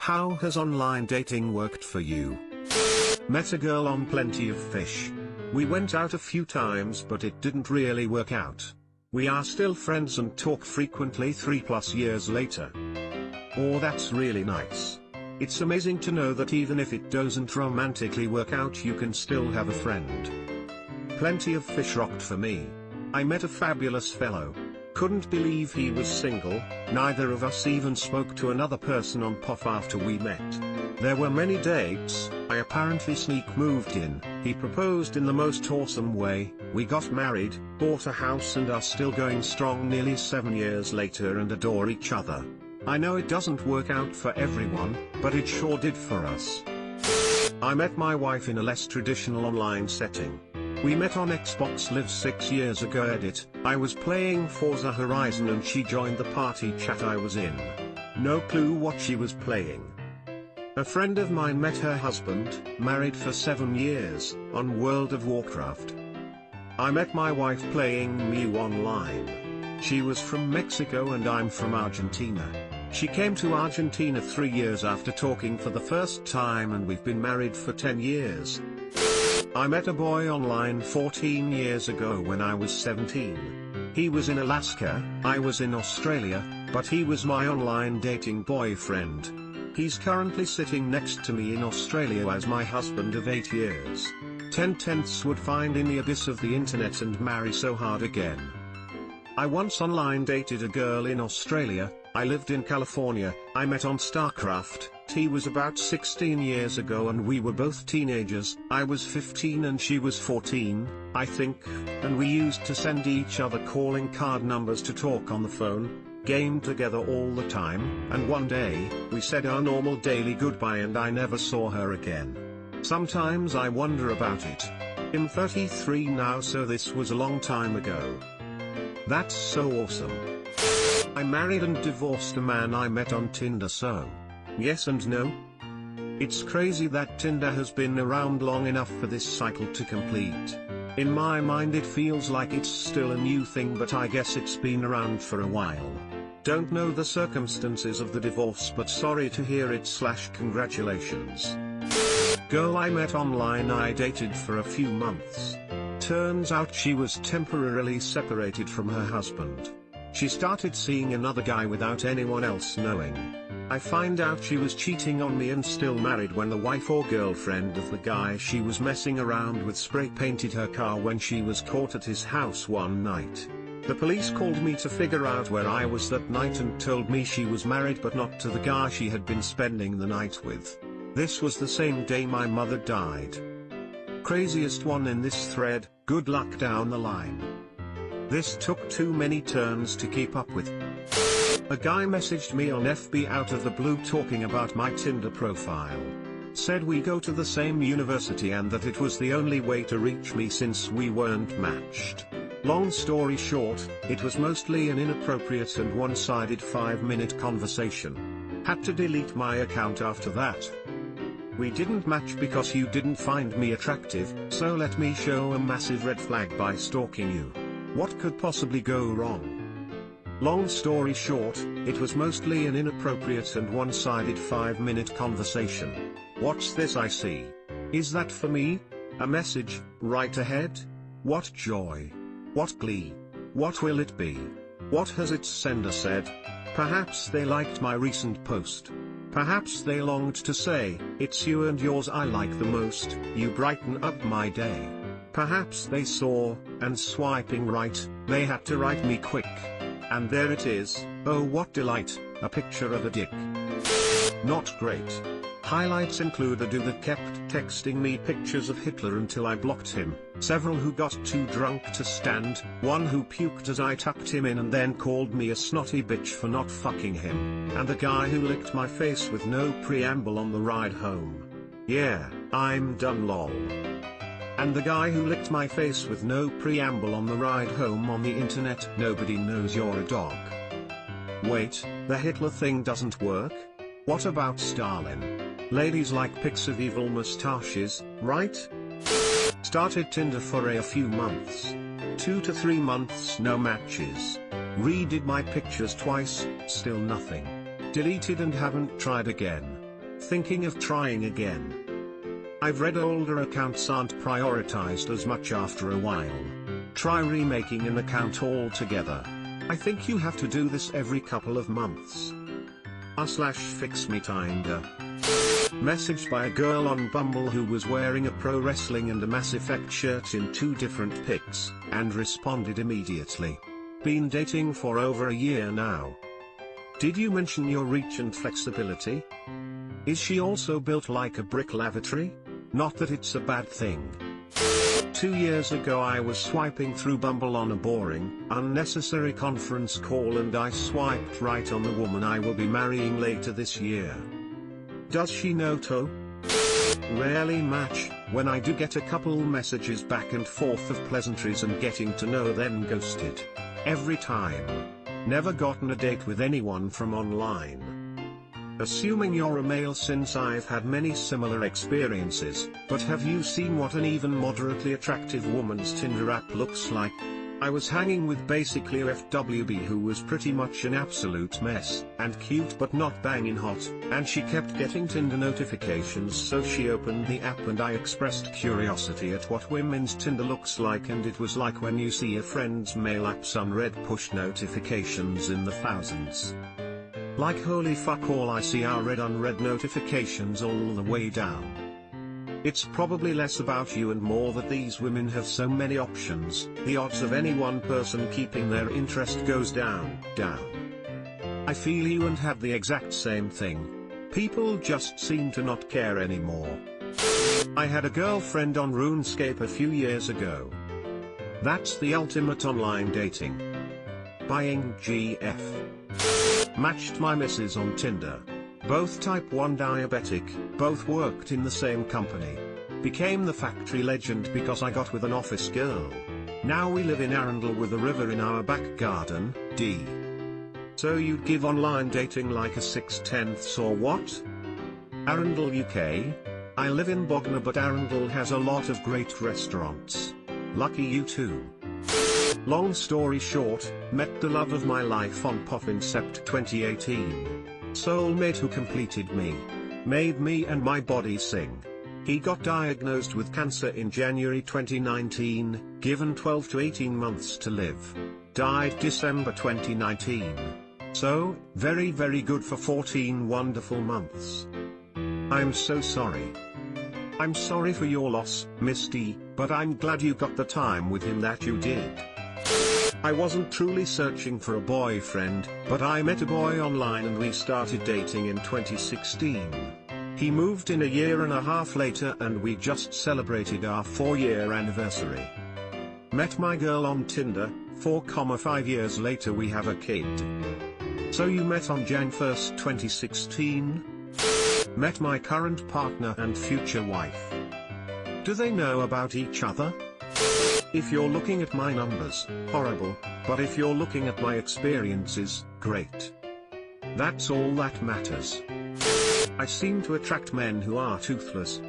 How has online dating worked for you? Met a girl on Plenty of Fish. We went out a few times but it didn't really work out. We are still friends and talk frequently 3+ years later. Oh, that's really nice. It's amazing to know that even if it doesn't romantically work out you can still have a friend. Plenty of Fish rocked for me. I met a fabulous fellow. Couldn't believe he was single. Neither of us even spoke to another person on POF after we met. There were many dates. I apparently sneak moved in. He proposed in the most awesome way. We got married, bought a house and are still going strong nearly 7 years later and adore each other. I know it doesn't work out for everyone, but it sure did for us. I met my wife in a less traditional online setting. We met on Xbox Live 6 years ago. Edit, I was playing Forza Horizon and she joined the party chat I was in. No clue what she was playing. A friend of mine met her husband, married for 7 years, on World of Warcraft. I met my wife playing Mew online. She was from Mexico and I'm from Argentina. She came to Argentina 3 years after talking for the first time and we've been married for 10 years. I met a boy online 14 years ago when I was 17. He was in Alaska, I was in Australia, but he was my online dating boyfriend. He's currently sitting next to me in Australia as my husband of 8 years. 10/10ths would find in the abyss of the internet and marry so hard again. I once online dated a girl in Australia. I lived in California. I met on StarCraft. He was about 16 years ago and we were both teenagers. I was 15 and she was 14, I think, and we used to send each other calling card numbers to talk on the phone, game together all the time, and one day, we said our normal daily goodbye and I never saw her again. Sometimes I wonder about it. I'm 33 now, so this was a long time ago. That's so awesome. I married and divorced a man I met on Tinder, so yes and no. It's crazy that Tinder has been around long enough for this cycle to complete. In my mind it feels like it's still a new thing, but I guess it's been around for a while. Don't know the circumstances of the divorce, but sorry to hear it / congratulations. Girl I met online I dated for a few months. Turns out she was temporarily separated from her husband. She started seeing another guy without anyone else knowing. I find out she was cheating on me and still married when the wife or girlfriend of the guy she was messing around with spray painted her car when she was caught at his house one night. The police called me to figure out where I was that night and told me she was married but not to the guy she had been spending the night with. This was the same day my mother died. Craziest one in this thread, good luck down the line. This took too many turns to keep up with. A guy messaged me on FB out of the blue talking about my Tinder profile. Said we go to the same university and that it was the only way to reach me since we weren't matched. Long story short, it was mostly an inappropriate and one-sided 5-minute conversation. Had to delete my account after that. We didn't match because you didn't find me attractive, so let me show a massive red flag by stalking you. What could possibly go wrong? Long story short, it was mostly an inappropriate and one-sided 5-minute conversation. What's this I see? Is that for me? A message, right ahead? What joy! What glee! What will it be? What has its sender said? Perhaps they liked my recent post. Perhaps they longed to say, it's you and yours I like the most, you brighten up my day. Perhaps they saw, and swiping right, they had to write me quick. And there it is, oh what delight, a picture of a dick. Not great. Highlights include a dude that kept texting me pictures of Hitler until I blocked him, several who got too drunk to stand, one who puked as I tucked him in and then called me a snotty bitch for not fucking him, and a guy who licked my face with no preamble on the ride home. Yeah, I'm done lol. And the guy who licked my face with no preamble on the ride home on the internet. Nobody knows you're a dog. Wait, the Hitler thing doesn't work? What about Stalin? Ladies like pics of evil mustaches, right? Started Tinder for a few months. 2 to 3 months no matches. Redid my pictures twice, still nothing. Deleted and haven't tried again. Thinking of trying again. I've read older accounts aren't prioritized as much after a while. Try remaking an account altogether. I think you have to do this every couple of months. r/fixmetinda. Messaged by a girl on Bumble who was wearing a pro wrestling and a Mass Effect shirt in 2 different pics, and responded immediately. Been dating for over a year now. Did you mention your reach and flexibility? Is she also built like a brick lavatory? Not that it's a bad thing. 2 years ago I was swiping through Bumble on a boring, unnecessary conference call and I swiped right on the woman I will be marrying later this year. Does she know to? Rarely match. When I do get a couple messages back and forth of pleasantries and getting to know, then ghosted. Every time. Never gotten a date with anyone from online. Assuming you're a male, since I've had many similar experiences, but have you seen what an even moderately attractive woman's Tinder app looks like? I was hanging with basically a FWB who was pretty much an absolute mess, and cute but not banging hot, and she kept getting Tinder notifications, so she opened the app and I expressed curiosity at what women's Tinder looks like, and it was like when you see a friend's mail app's unread push notifications in the thousands. Like holy fuck, all I see are read unread notifications all the way down. It's probably less about you and more that these women have so many options. The odds of any one person keeping their interest goes down. I feel you and have the exact same thing. People just seem to not care anymore. I had a girlfriend on RuneScape a few years ago. That's the ultimate online dating. Buying GF. Matched my missus on Tinder. Both type 1 diabetic, both worked in the same company. Became the factory legend because I got with an office girl. Now we live in Arundel with a river in our back garden. D. So you'd give online dating like a 6/10 or what? Arundel, UK? I live in Bognor, but Arundel has a lot of great restaurants. Lucky you too. Long story short, met the love of my life on POF in Sept 2018. Soulmate who completed me. Made me and my body sing. He got diagnosed with cancer in January 2019, given 12 to 18 months to live. Died December 2019. So, very good for 14 wonderful months. I'm so sorry. I'm sorry for your loss, Misty, but I'm glad you got the time with him that you did. I wasn't truly searching for a boyfriend, but I met a boy online and we started dating in 2016. He moved in a year and a half later and we just celebrated our 4-year anniversary. Met my girl on Tinder, 4,5 years later we have a kid. So you met on Jan 1st 2016? Met my current partner and future wife. Do they know about each other? If you're looking at my numbers, horrible, but if you're looking at my experiences, great. That's all that matters. I seem to attract men who are toothless.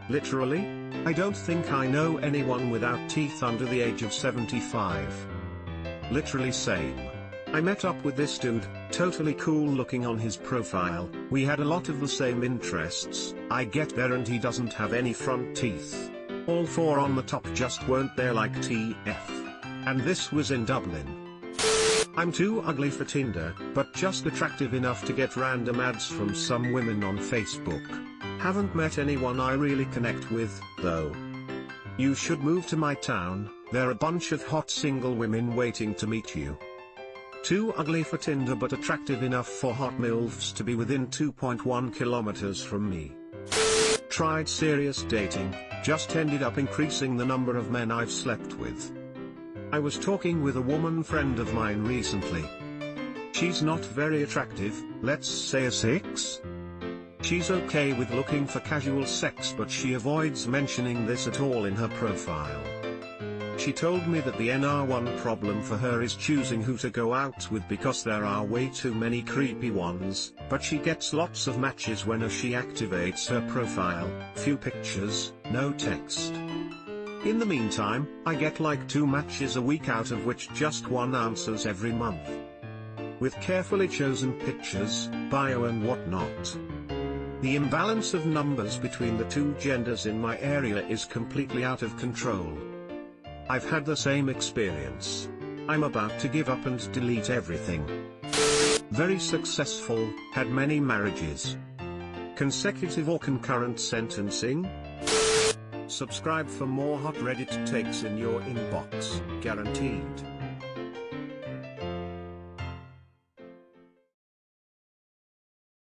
Literally? I don't think I know anyone without teeth under the age of 75. Literally same. I met up with this dude, totally cool looking on his profile, we had a lot of the same interests, I get there and he doesn't have any front teeth. All 4 on the top just weren't there like TF. And this was in Dublin. I'm too ugly for Tinder, but just attractive enough to get random ads from some women on Facebook. Haven't met anyone I really connect with, though. You should move to my town, there are a bunch of hot single women waiting to meet you. Too ugly for Tinder but attractive enough for hot MILFs to be within 2.1 kilometers from me. Tried serious dating, just ended up increasing the number of men I've slept with. I was talking with a woman friend of mine recently. She's not very attractive, let's say a 6? She's okay with looking for casual sex, but she avoids mentioning this at all in her profile. She told me that the NR1 problem for her is choosing who to go out with because there are way too many creepy ones, but she gets lots of matches when she activates her profile, few pictures, no text. In the meantime, I get like 2 matches a week, out of which just 1 answers every month. With carefully chosen pictures, bio and whatnot. The imbalance of numbers between the two genders in my area is completely out of control. I've had the same experience. I'm about to give up and delete everything. Very successful, had many marriages. Consecutive or concurrent sentencing? Subscribe for more hot Reddit takes in your inbox, guaranteed.